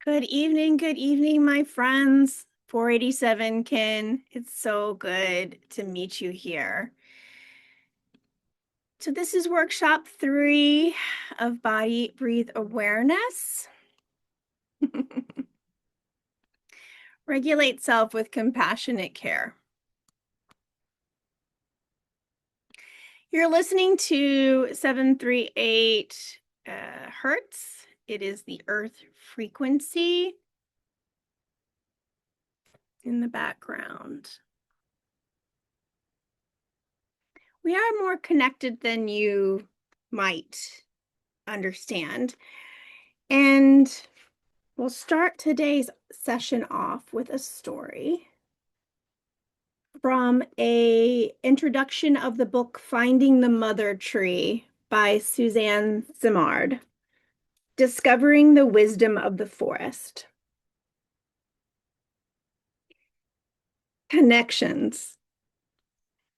Good evening, my friends. 487 Kin. It's so good to meet you here. So, this is workshop 3 of Body Breathe Awareness. Regulate self with compassionate care. You're listening to 738 hertz. It is the earth frequency in the background. We are more connected than you might understand. And we'll start today's session off with a story from a introduction of the book Finding the Mother Tree by Suzanne Simard, Discovering the Wisdom of the Forest. Connections.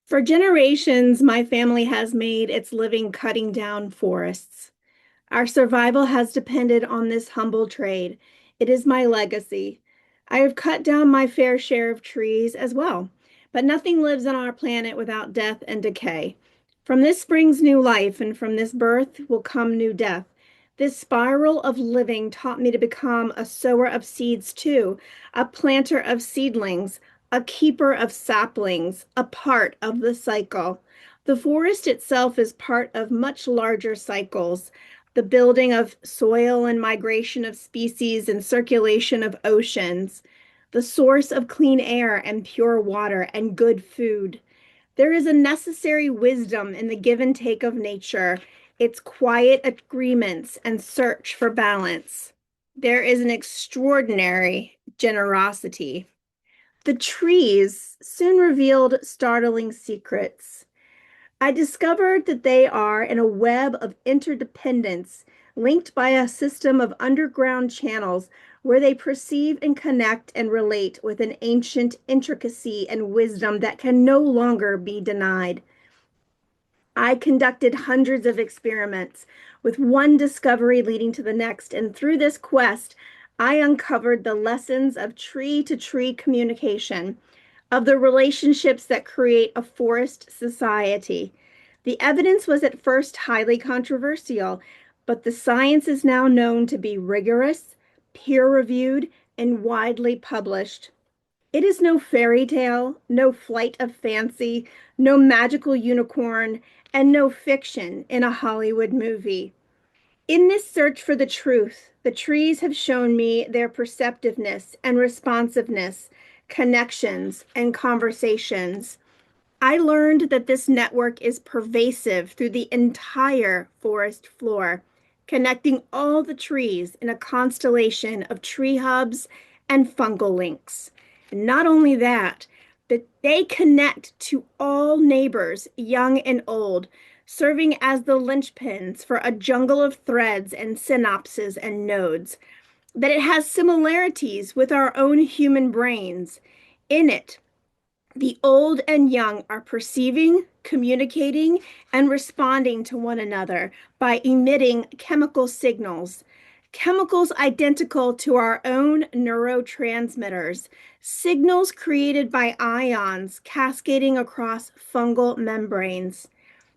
For generations, my family has made its living cutting down forests. Our survival has depended on this humble trade. It is my legacy. I have cut down my fair share of trees as well, but nothing lives on our planet without death and decay. From this springs new life, and from this birth will come new death. This spiral of living taught me to become a sower of seeds too, a planter of seedlings, a keeper of saplings, a part of the cycle. The forest itself is part of much larger cycles, the building of soil and migration of species and circulation of oceans, the source of clean air and pure water and good food. There is a necessary wisdom in the give and take of nature, its quiet agreements and search for balance. There is an extraordinary generosity. The trees soon revealed startling secrets. I discovered that they are in a web of interdependence, linked by a system of underground channels where they perceive and connect and relate with an ancient intricacy and wisdom that can no longer be denied. I conducted hundreds of experiments, with one discovery leading to the next, and through this quest, I uncovered the lessons of tree to tree communication, of the relationships that create a forest society. The evidence was at first highly controversial, but the science is now known to be rigorous, peer-reviewed, and widely published. It is no fairy tale, no flight of fancy, no magical unicorn, and no fiction in a Hollywood movie. In this search for the truth, the trees have shown me their perceptiveness and responsiveness, connections, and conversations. I learned that this network is pervasive through the entire forest floor, connecting all the trees in a constellation of tree hubs and fungal links. And not only that, but they connect to all neighbors, young and old, serving as the linchpins for a jungle of threads and synapses and nodes. That it has similarities with our own human brains. In it, the old and young are perceiving, communicating, and responding to one another by emitting chemical signals, chemicals identical to our own neurotransmitters, signals created by ions cascading across fungal membranes.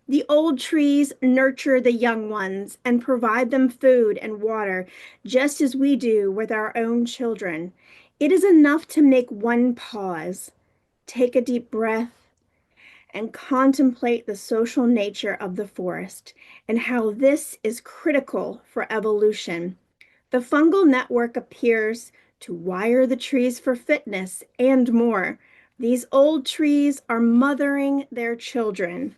The old trees nurture the young ones and provide them food and water, just as we do with our own children. It is enough to make one pause, take a deep breath, and contemplate the social nature of the forest and how this is critical for evolution. The fungal network appears to wire the trees for fitness and more. These old trees are mothering their children,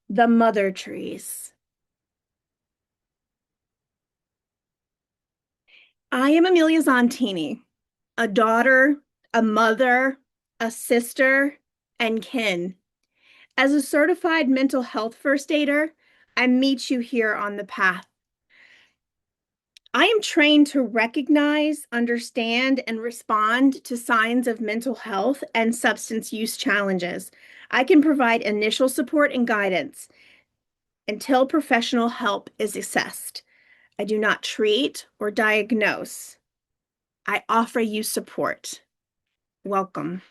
the mother trees. I am Amelia Zontini, a daughter, a mother, a sister, and kin. As a certified mental health first aider, I meet you here on the path. I am trained to recognize, understand, and respond to signs of mental health and substance use challenges. I can provide initial support and guidance until professional help is assessed. I do not treat or diagnose. I offer you support. Welcome.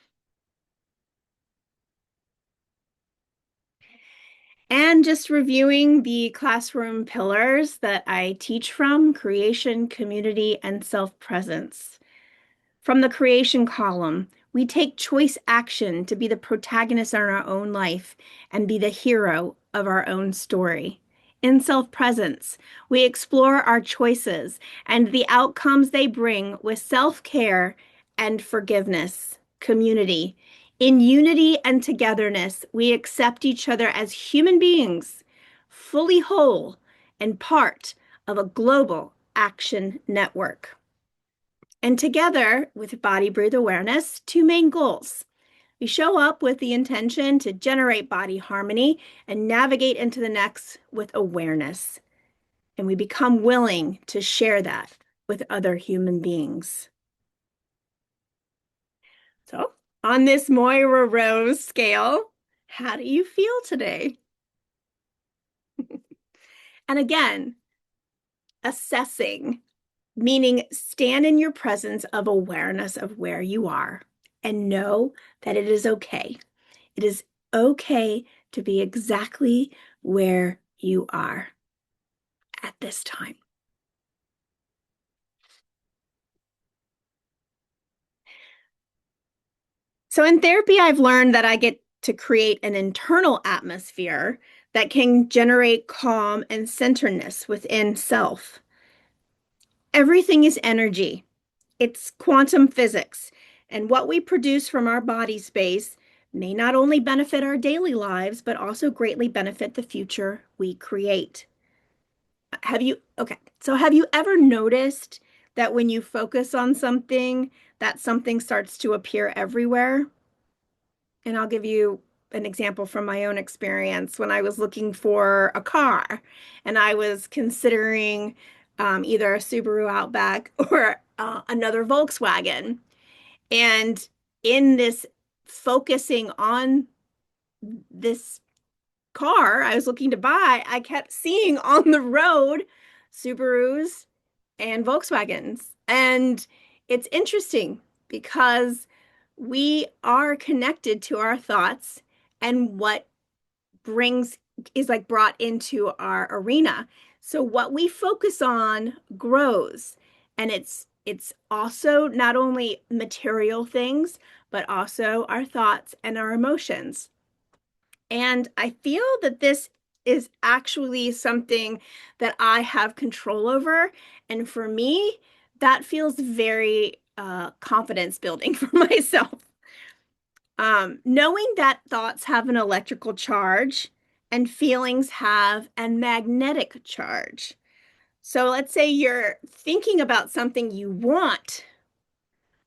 And just reviewing the classroom pillars that I teach from: creation, community, and self-presence. From the creation column, we take choice action to be the protagonist in our own life and be the hero of our own story. In self-presence, we explore our choices and the outcomes they bring with self-care and forgiveness, community. In unity and togetherness, we accept each other as human beings, fully whole and part of a global action network. And together with body breathe awareness, two main goals. We show up with the intention to generate body harmony and navigate into the next with awareness. And we become willing to share that with other human beings. So, on this Moira Rose scale, how do you feel today? And again, assessing, meaning stand in your presence of awareness of where you are and know that it is okay. It is okay to be exactly where you are at this time. So in therapy, I've learned that I get to create an internal atmosphere that can generate calm and centeredness within self. Everything is energy. It's quantum physics. And what we produce from our body space may not only benefit our daily lives, but also greatly benefit the future we create. Have you ever noticed that when you focus on something, that something starts to appear everywhere? And I'll give you an example from my own experience when I was looking for a car and I was considering either a Subaru Outback or another Volkswagen. And in this focusing on this car I was looking to buy, I kept seeing on the road Subarus and Volkswagens. And it's interesting because we are connected to our thoughts and what brings is like brought into our arena. So what we focus on grows. And it's also not only material things, but also our thoughts and our emotions. And I feel that this is actually something that I have control over. And for me, that feels very confidence building for myself. Knowing that thoughts have an electrical charge and feelings have a magnetic charge. So let's say you're thinking about something you want,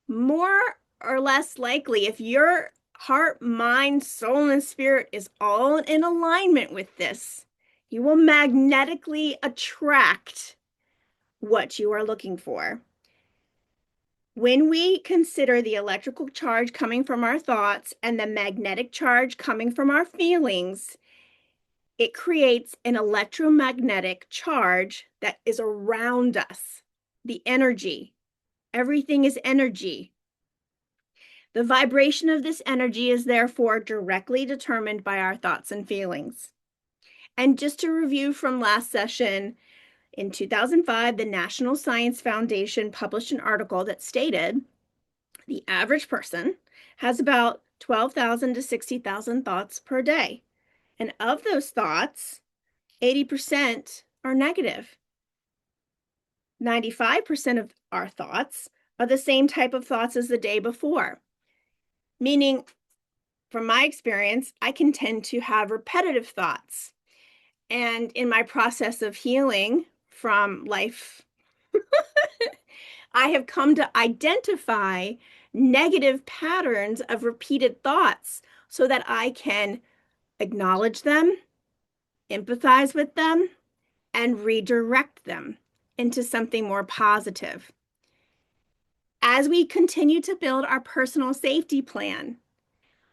more or less likely, if your heart, mind, soul, and spirit is all in alignment with this, you will magnetically attract what you are looking for. When we consider the electrical charge coming from our thoughts and the magnetic charge coming from our feelings, it creates an electromagnetic charge that is around us. The energy. Everything is energy. The vibration of this energy is therefore directly determined by our thoughts and feelings. And just to review from last session, in 2005, the National Science Foundation published an article that stated the average person has about 12,000 to 60,000 thoughts per day. And of those thoughts, 80% are negative. 95% of our thoughts are the same type of thoughts as the day before, meaning from my experience, I can tend to have repetitive thoughts. And in my process of healing from life, I have come to identify negative patterns of repeated thoughts so that I can acknowledge them, empathize with them, and redirect them into something more positive. As we continue to build our personal safety plan,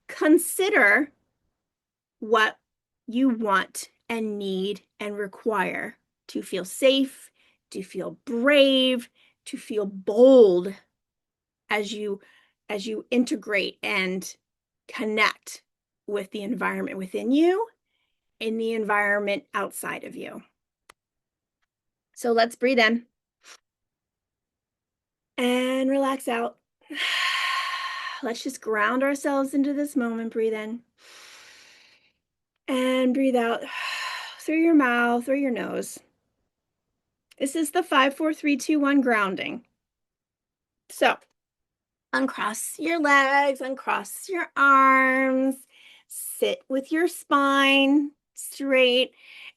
consider what you want and need and require to feel safe, to feel brave, to feel bold. as you integrate and connect with the environment within you and the environment outside of you. So let's breathe in and relax out. Let's just ground ourselves into this moment. Breathe in and breathe out through your mouth or your nose. This is the 5, 4, 3, 2, 1 grounding. So uncross your legs, uncross your arms, sit with your spine straight,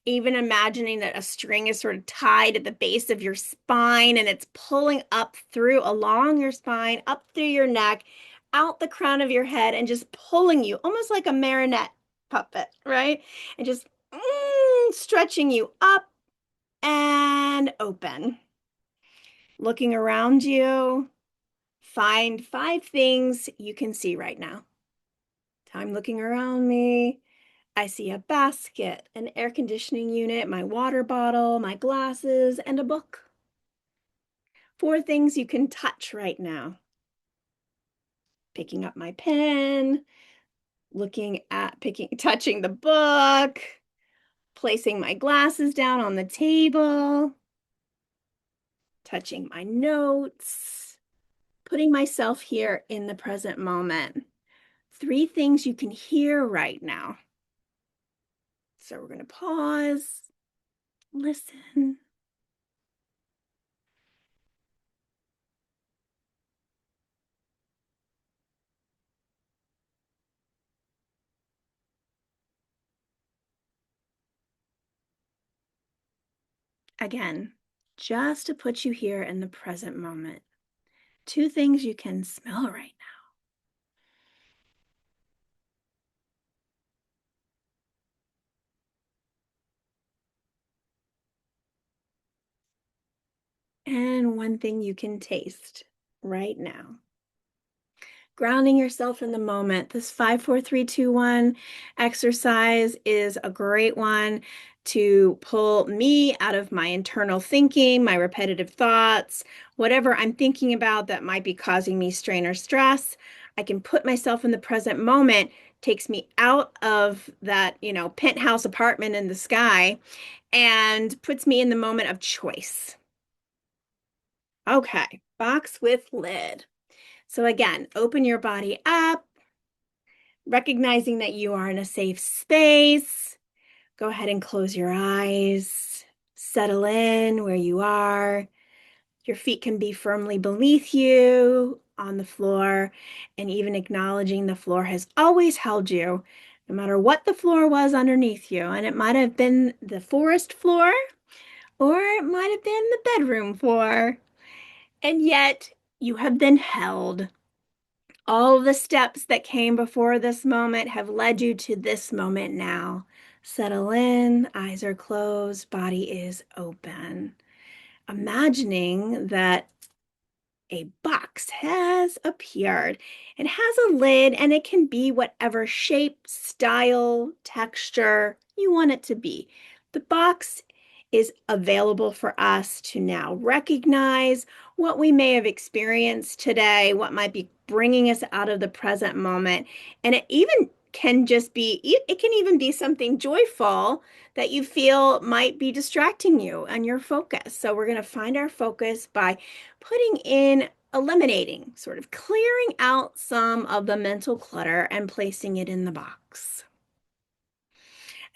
even imagining that a string is sort of tied at the base of your spine and it's pulling up through along your spine, up through your neck, out the crown of your head, and just pulling you almost like a marionette puppet, right? And just stretching you up and open. Looking around you, find 5 things you can see right now. I'm looking around me. I see a basket, an air conditioning unit, my water bottle, my glasses, and a book. 4 things you can touch right now. Picking up my pen, touching the book, placing my glasses down on the table, touching my notes, putting myself here in the present moment. 3 things you can hear right now. So we're going to pause, listen. Again, just to put you here in the present moment. 2 things you can smell right now. And 1 thing you can taste right now. Grounding yourself in the moment. This 5, 4, 3, 2, 1 exercise is a great one to pull me out of my internal thinking, my repetitive thoughts, whatever I'm thinking about that might be causing me strain or stress. I can put myself in the present moment, takes me out of that, penthouse apartment in the sky and puts me in the moment of choice. Okay, box with lid. So again, open your body up, recognizing that you are in a safe space. Go ahead and close your eyes. Settle in where you are. Your feet can be firmly beneath you on the floor, and even acknowledging the floor has always held you, no matter what the floor was underneath you. And it might have been the forest floor, or it might have been the bedroom floor. And yet you have been held. All the steps that came before this moment have led you to this moment now. Settle in, eyes are closed, body is open. Imagining that a box has appeared. It has a lid and it can be whatever shape, style, texture you want it to be. The box is available for us to now recognize what we may have experienced today, what might be bringing us out of the present moment. And it even can just be, it can even be something joyful that you feel might be distracting you and your focus. So we're going to find our focus by eliminating, sort of clearing out some of the mental clutter and placing it in the box.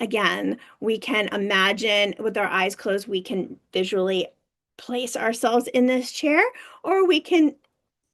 Again, we can imagine with our eyes closed, we can visually place ourselves in this chair, or we can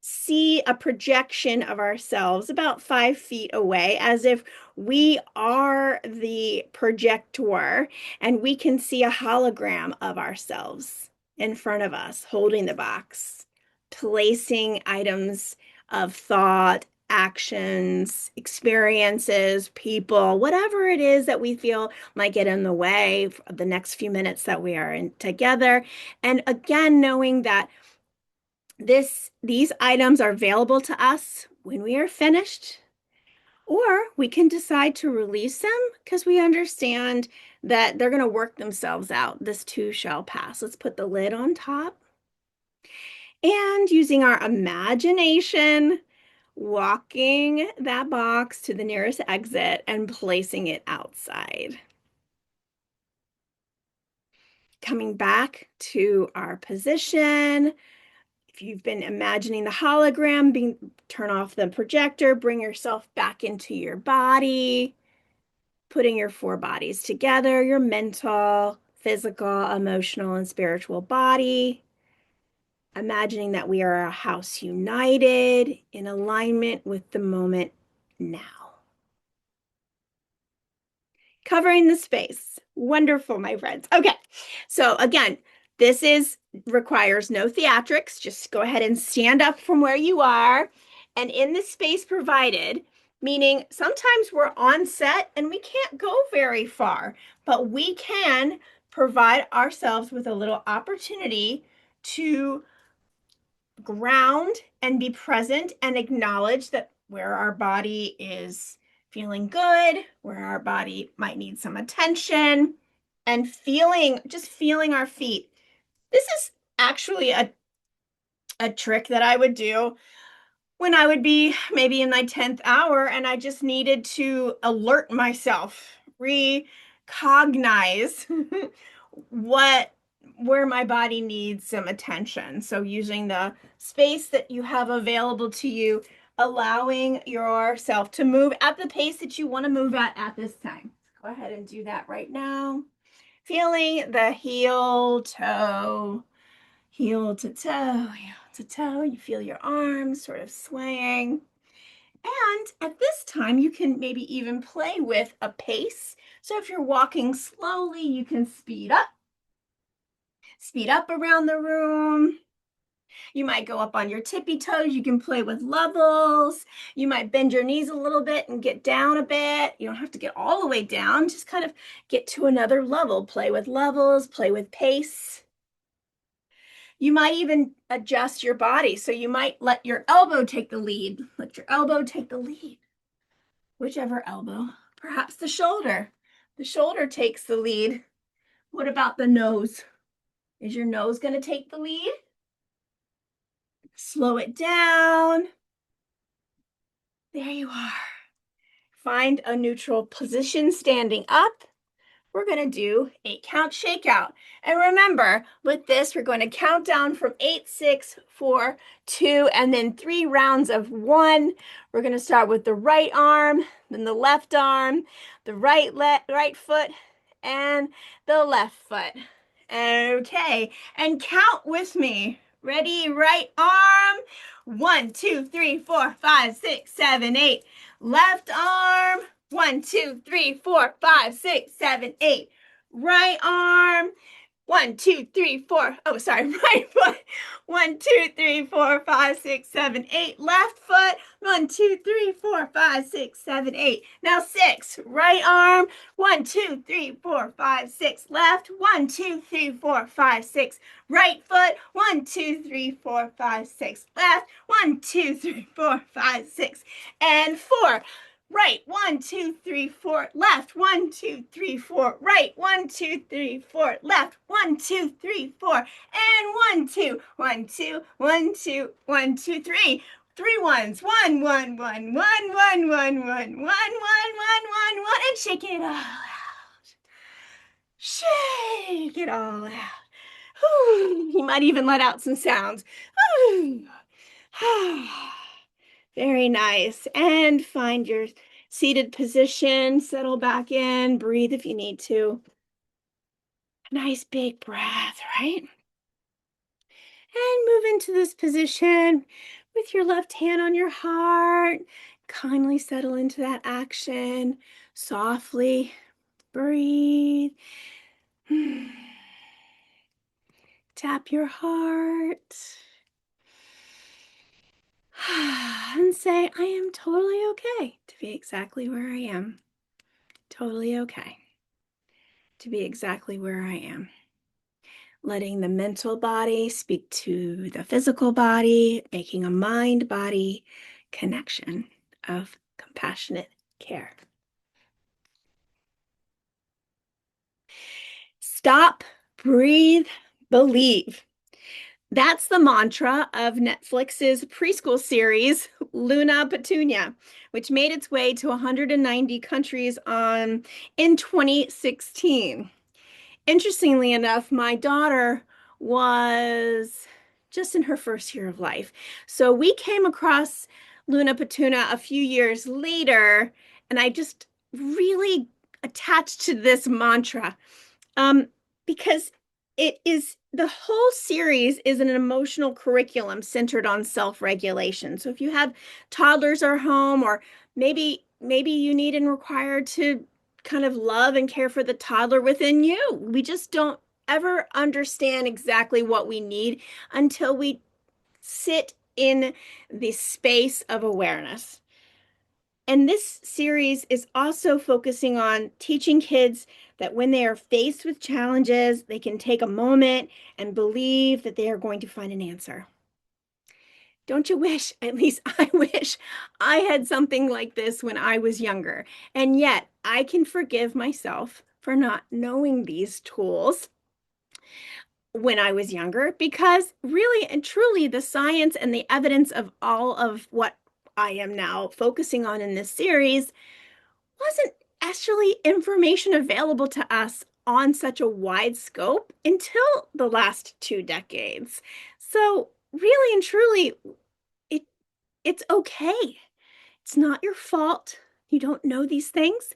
see a projection of ourselves about 5 feet away as if we are the projector and we can see a hologram of ourselves in front of us holding the box, placing items of thought, actions, experiences, people, whatever it is that we feel might get in the way of the next few minutes that we are in together. And again, knowing that these items are available to us when we are finished, or we can decide to release them because we understand that they're going to work themselves out. This too shall pass. Let's put the lid on top. And using our imagination, walking that box to the nearest exit and placing it outside. Coming back to our position. If you've been imagining the hologram, turn off the projector, bring yourself back into your body, putting your four bodies together, your mental, physical, emotional, and spiritual body. Imagining that we are a house united in alignment with the moment now. Covering the space. Wonderful, my friends. Okay, so again, requires no theatrics. Just go ahead and stand up from where you are. And in the space provided, meaning sometimes we're on set and we can't go very far, but we can provide ourselves with a little opportunity to ground and be present and acknowledge that where our body is feeling good, where our body might need some attention, and just feeling our feet. This is actually a trick that I would do when I would be maybe in my 10th hour and I just needed to alert myself, recognize what where my body needs some attention. So using the space that you have available to you, allowing yourself to move at the pace that you want to move at this time. Go ahead and do that right now. Feeling the heel to toe, heel to toe. You feel your arms sort of swaying. And at this time, you can maybe even play with a pace. So if you're walking slowly, you can speed up around the room. You might go up on your tippy toes. You can play with levels. You might bend your knees a little bit and get down a bit. You don't have to get all the way down. Just kind of get to another level. Play with levels, play with pace. You might even adjust your body. So you might let your elbow take the lead. Let your elbow take the lead. Whichever elbow. Perhaps the shoulder. The shoulder takes the lead. What about the nose? Is your nose going to take the lead? Slow it down. There you are. Find a neutral position standing up. We're going to do 8-count shakeout. And remember, with this, we're going to count down from 8, 6, 4, 2, and then 3 rounds of 1. We're going to start with the right arm, then the left arm, the right foot, and the left foot. Okay, and count with me. Ready, right arm. 1, 2, 3, 4, 5, 6, 7, 8. Left arm. 1, 2, 3, 4, 5, 6, 7, 8. Right arm. 1, 2, 3, 4. Oh, sorry, right foot. 1, 2, 3, 4, 5, 6, 7, 8. Left foot. 1, 2, 3, 4, 5, 6, 7, 8. Now 6. Right arm. 1, 2, 3, 4, 5, 6. Left. 1, 2, 3, 4, 5, 6. Right foot. 1, 2, 3, 4, 5, 6. Left. 1, 2, 3, 4, 5, 6. And 4. Right, 1, 2, 3, 4, left, 1, 2, 3, 4, right, 1, 2, 3, 4, left, 1, 2, 3, 4, and 1, 2, 1, 2, 1, 2, 1, 2, 3. 3 ones. 1, 1, 1, 1, 1, 1, 1, 1, 1, 1, 1, 1, and shake it all out. Shake it all out. You might even let out some sounds. Very nice. And find your seated position. Settle back in. Breathe if you need to. Nice big breath, right? And move into this position with your left hand on your heart. Kindly settle into that action. Softly breathe. Tap your heart. And say, I am totally okay to be exactly where I am. Totally okay to be exactly where I am. Letting the mental body speak to the physical body, making a mind-body connection of compassionate care. Stop, breathe, believe. That's the mantra of Netflix's preschool series, Luna Petunia, which made its way to 190 countries in 2016. Interestingly enough, my daughter was just in her first year of life. So we came across Luna Petunia a few years later, and I just really attached to this mantra um, because it is the whole series is an emotional curriculum centered on self-regulation. So if you have toddlers at home, or maybe you need and require to kind of love and care for the toddler within you, we just don't ever understand exactly what we need until we sit in the space of awareness. And this series is also focusing on teaching kids that when they are faced with challenges, they can take a moment and believe that they are going to find an answer. Don't you wish, at least I wish, I had something like this when I was younger? And yet I can forgive myself for not knowing these tools when I was younger, because really and truly the science and the evidence of all of what I am now focusing on in this series wasn't actually information available to us on such a wide scope until the last 2 decades. So really and truly, it it's okay. It's not your fault. You don't know these things,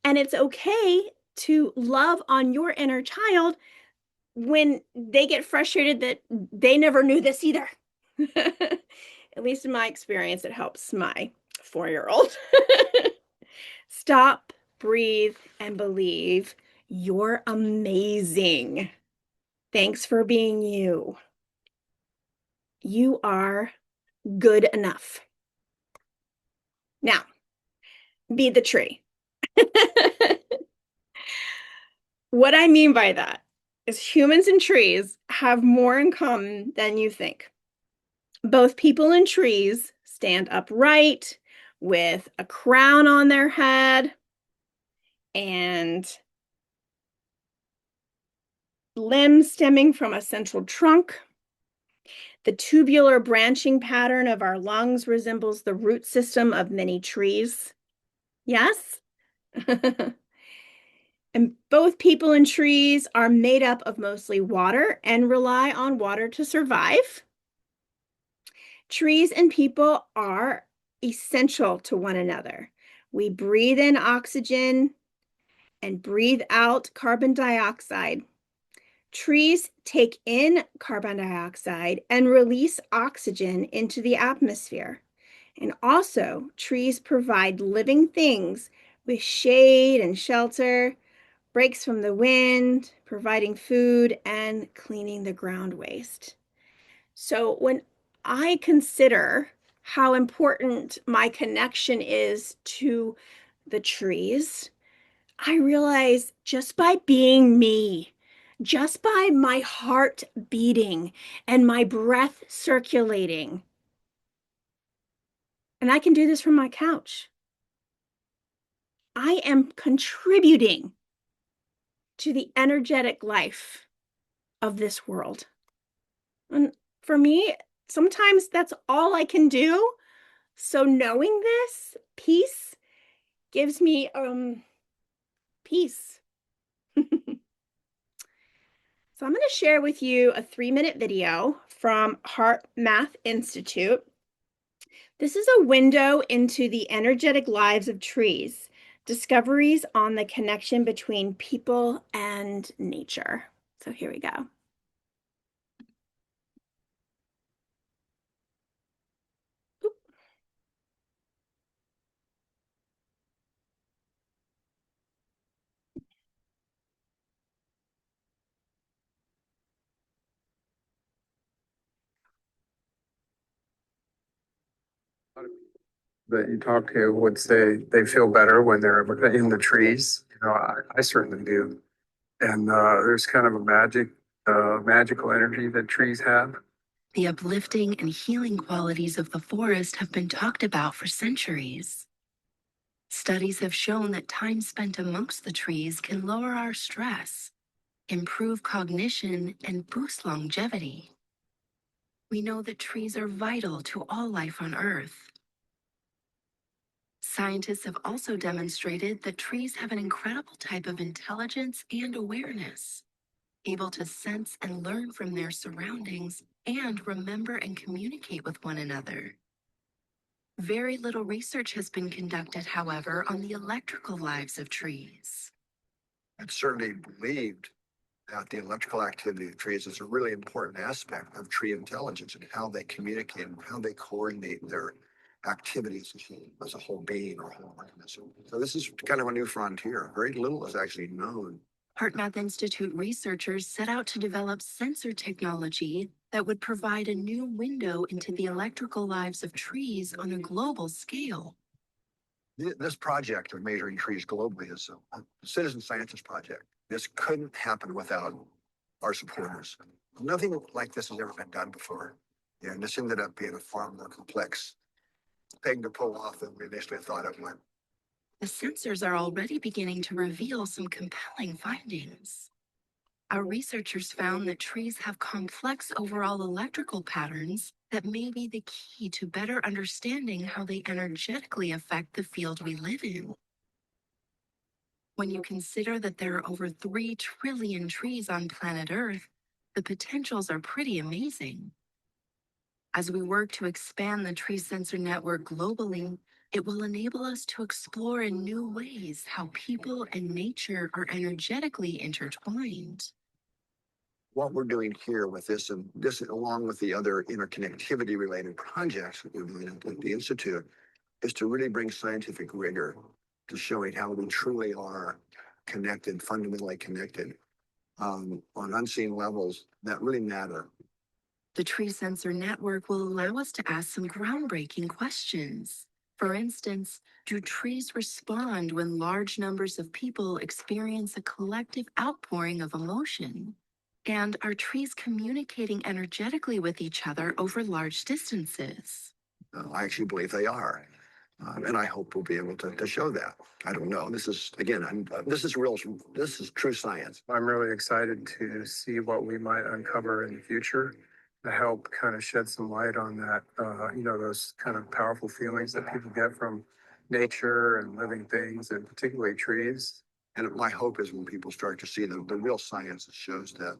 and it's okay to love on your inner child when they get frustrated that they never knew this either. At least in my experience, it helps my 4-year-old. Stop, breathe, and believe. You're amazing. Thanks for being you. You are good enough. Now, be the tree. What I mean by that is humans and trees have more in common than you think. Both people and trees stand upright with a crown on their head and limbs stemming from a central trunk. The tubular branching pattern of our lungs resembles the root system of many trees. Yes? And both people and trees are made up of mostly water and rely on water to survive. Trees and people are essential to one another. We breathe in oxygen and breathe out carbon dioxide. Trees take in carbon dioxide and release oxygen into the atmosphere. And also, trees provide living things with shade and shelter, breaks from the wind, providing food, and cleaning the ground waste. So when I consider how important my connection is to the trees, I realize just by being me, just by my heart beating and my breath circulating, and I can do this from my couch, I am contributing to the energetic life of this world. And for me, sometimes that's all I can do. So knowing this peace gives me peace. So I'm going to share with you a 3-minute video from Heart Math Institute. This is a window into the energetic lives of trees, discoveries on the connection between people and nature. So here we go. That you talk to would say they feel better when they're in the trees. You know, I certainly do. And there's kind of a magical energy that trees have. The uplifting and healing qualities of the forest have been talked about for centuries. Studies have shown that time spent amongst the trees can lower our stress, improve cognition, and boost longevity. we know that trees are vital to all life on Earth. Scientists have also demonstrated that trees have an incredible type of intelligence and awareness, able to sense and learn from their surroundings and remember and communicate with one another. Very little research has been conducted, however, on the electrical lives of trees. It's certainly believed that the electrical activity of trees is a really important aspect of tree intelligence and how they communicate and how they coordinate their activities as a whole being or whole organism. So this is kind of a new frontier. Very little is actually known. HeartMath Institute researchers set out to develop sensor technology that would provide a new window into the electrical lives of trees on a global scale. This project of measuring trees globally is a citizen scientist project. This couldn't happen without our supporters. Nothing like this has ever been done before. And this ended up being a far more complex thing to pull off than we initially thought it would. The sensors are already beginning to reveal some compelling findings. Our researchers found that trees have complex overall electrical patterns that may be the key to better understanding how they energetically affect the field we live in. When you consider that there are over 3 trillion trees on planet Earth, the potentials are pretty amazing. As we work to expand the tree sensor network globally, it will enable us to explore in new ways how people and nature are energetically intertwined. What we're doing here with this and this, along with the other interconnectivity related projects that we're doing at the Institute, is to really bring scientific rigor to showing how we truly are connected, fundamentally connected on unseen levels that really matter. The tree sensor network will allow us to ask some groundbreaking questions. For instance, do trees respond when large numbers of people experience a collective outpouring of emotion? And are trees communicating energetically with each other over large distances? I actually believe they are. And I hope we'll be able to show that. I don't know. This is, again, this is true science. I'm really excited to see what we might uncover in the future to help kind of shed some light on that, those kind of powerful feelings that people get from nature and living things, and particularly trees. And my hope is when people start to see the real science that shows that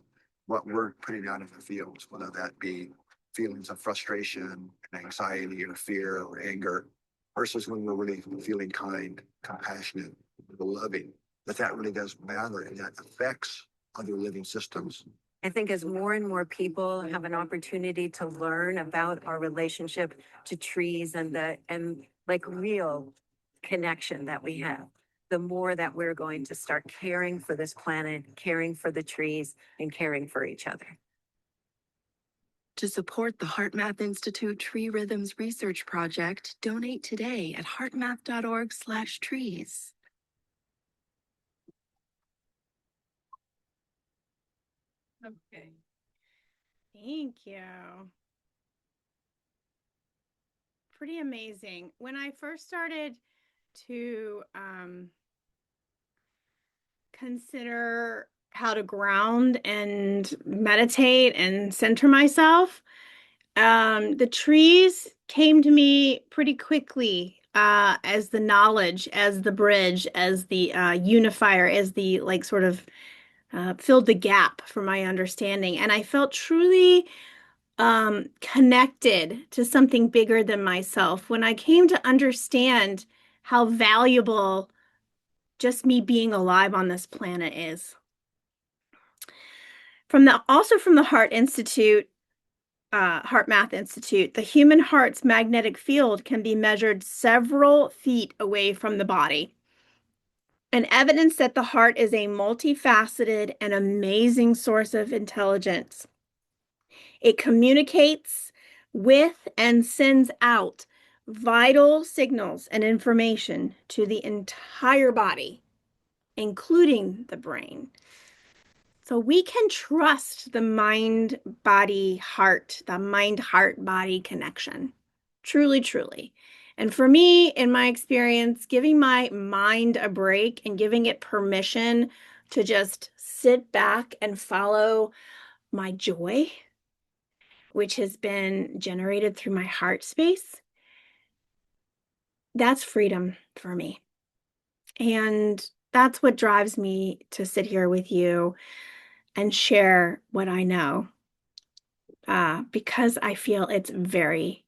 what we're putting out in the fields, whether that be feelings of frustration, anxiety, or fear, or anger, versus when we're really feeling kind, compassionate, loving, that really does matter and that affects other living systems. I think as more and more people have an opportunity to learn about our relationship to trees and like real connection that we have, the more that we're going to start caring for this planet, caring for the trees, and caring for each other. To support the HeartMath Institute Tree Rhythms Research Project, donate today at heartmath.org/trees. Okay. Thank you. Pretty amazing. When I first started to consider how to ground and meditate and center myself, the trees came to me pretty quickly as the knowledge, as the bridge, as the unifier, as the like sort of filled the gap for my understanding. And I felt truly connected to something bigger than myself when I came to understand how valuable just me being alive on this planet is. Also from the Heart Math Institute, the human heart's magnetic field can be measured several feet away from the body. And evidence that the heart is a multifaceted and amazing source of intelligence. It communicates with and sends out vital signals and information to the entire body, including the brain. So we can trust the mind, body, heart, the mind, heart, body connection. Truly, truly. And for me, in my experience, giving my mind a break and giving it permission to just sit back and follow my joy which has been generated through my heart space, that's freedom for me. And that's what drives me to sit here with you and share what I know, because I feel it's very,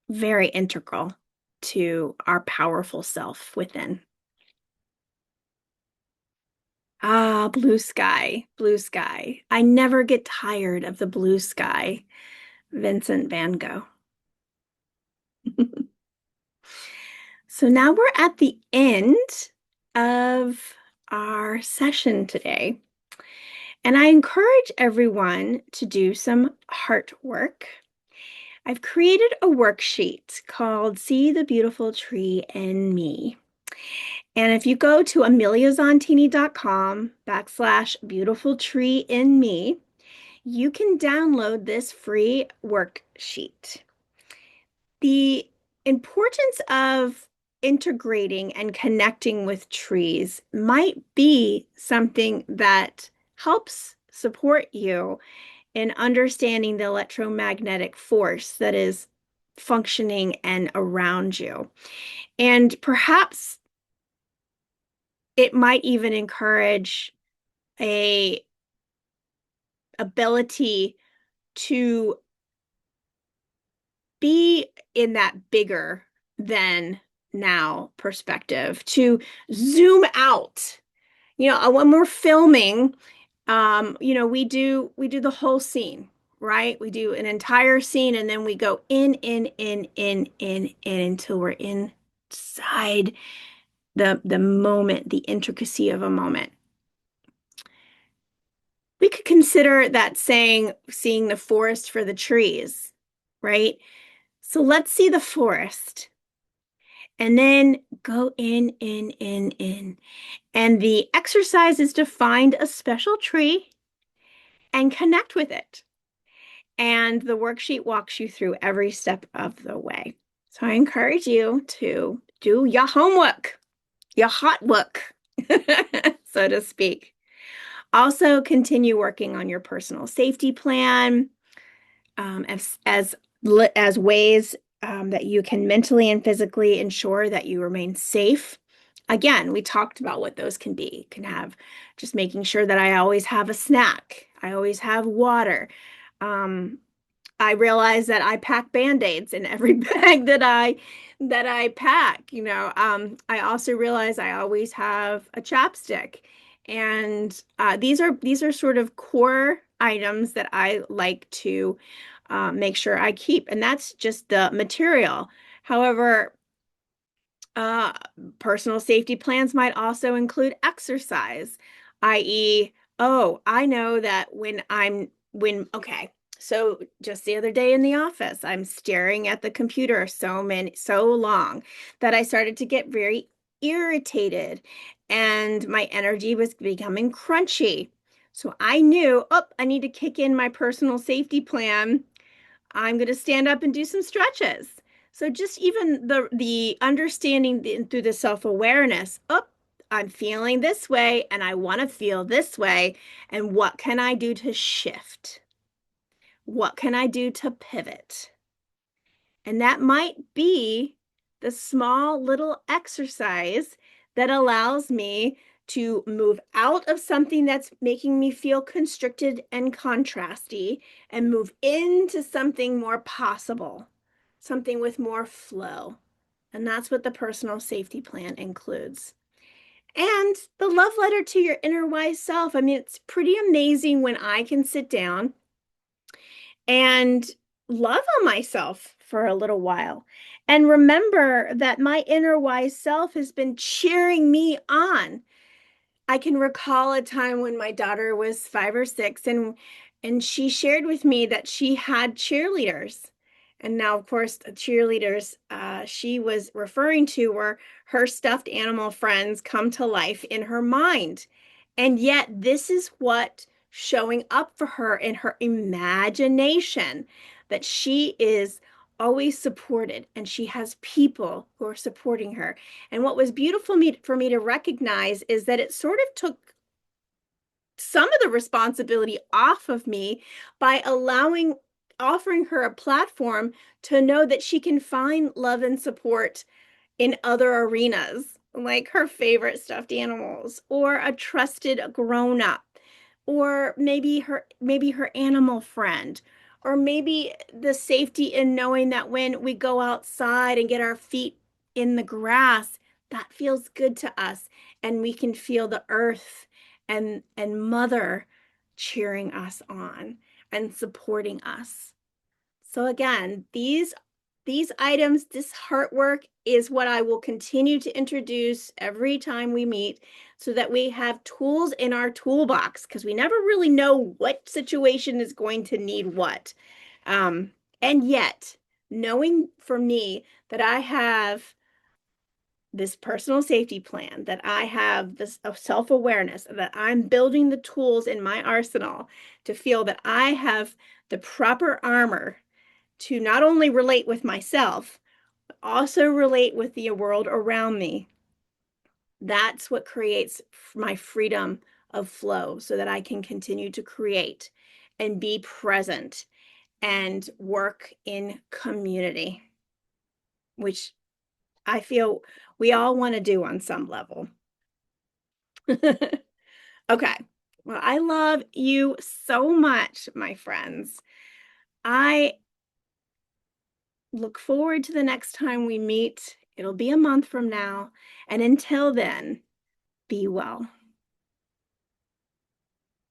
very integral to our powerful self within. Ah, blue sky, blue sky. I never get tired of the blue sky. Vincent van Gogh. So now we're at the end of our session today. And I encourage everyone to do some heart work. I've created a worksheet called See the Beautiful Tree in Me. And if you go to ameliazontini.com/beautiful tree in me, you can download this free worksheet. The importance of integrating and connecting with trees might be something that helps support you in understanding the electromagnetic force that is functioning and around you. And perhaps it might even encourage a ability to be in that bigger than now perspective, to zoom out. When we're filming, we do the whole scene, right? We do an entire scene and then we go in until we're inside the moment, the intricacy of a moment. We could consider that saying, seeing the forest for the trees, right? So let's see the forest and then go in. And the exercise is to find a special tree and connect with it. And the worksheet walks you through every step of the way. So I encourage you to do your homework, your hot work, so to speak. Also, continue working on your personal safety plan, as ways that you can mentally and physically ensure that you remain safe. Again, we talked about what those can be. You can have just making sure that I always have a snack. I always have water. I realize that I pack Band-Aids in every bag that I pack. I also realize I always have a chapstick. And these are sort of core items that I like to make sure I keep. And that's just the material. However, uh, personal safety plans might also include exercise, i.e., oh, I know that okay. So just the other day in the office, I'm staring at the computer so long that I started to get very irritated and my energy was becoming crunchy. So I knew, oh, I need to kick in my personal safety plan. I'm going to stand up and do some stretches. So just even the understanding through the self-awareness, oh, I'm feeling this way and I want to feel this way. And what can I do to shift? What can I do to pivot? And that might be the small little exercise that allows me to move out of something that's making me feel constricted and contrasty and move into something more possible, something with more flow. And that's what the personal safety plan includes. And the love letter to your inner wise self. I mean, it's pretty amazing when I can sit down and love on myself for a little while and remember that my inner wise self has been cheering me on. I can recall a time when my daughter was 5 or 6 and she shared with me that she had cheerleaders. And now, of course, the cheerleaders she was referring to were her stuffed animal friends come to life in her mind. And yet, this is what showing up for her in her imagination, that she is always supported and she has people who are supporting her. And what was beautiful for me to recognize is that it sort of took some of the responsibility off of me by allowing offering her a platform to know that she can find love and support in other arenas, like her favorite stuffed animals, or a trusted grown up, or maybe her animal friend, or maybe the safety in knowing that when we go outside and get our feet in the grass, that feels good to us, and we can feel the earth and mother cheering us on and supporting us. So again, these items, this heart work is what I will continue to introduce every time we meet so that we have tools in our toolbox, because we never really know what situation is going to need what. And yet, knowing for me that I have this personal safety plan, that I have this self-awareness, that I'm building the tools in my arsenal to feel that I have the proper armor to not only relate with myself, but also relate with the world around me. That's what creates my freedom of flow so that I can continue to create and be present and work in community, which I feel we all want to do on some level. Okay. Well, I love you so much, my friends. I look forward to the next time we meet. It'll be a month from now. And until then, be well.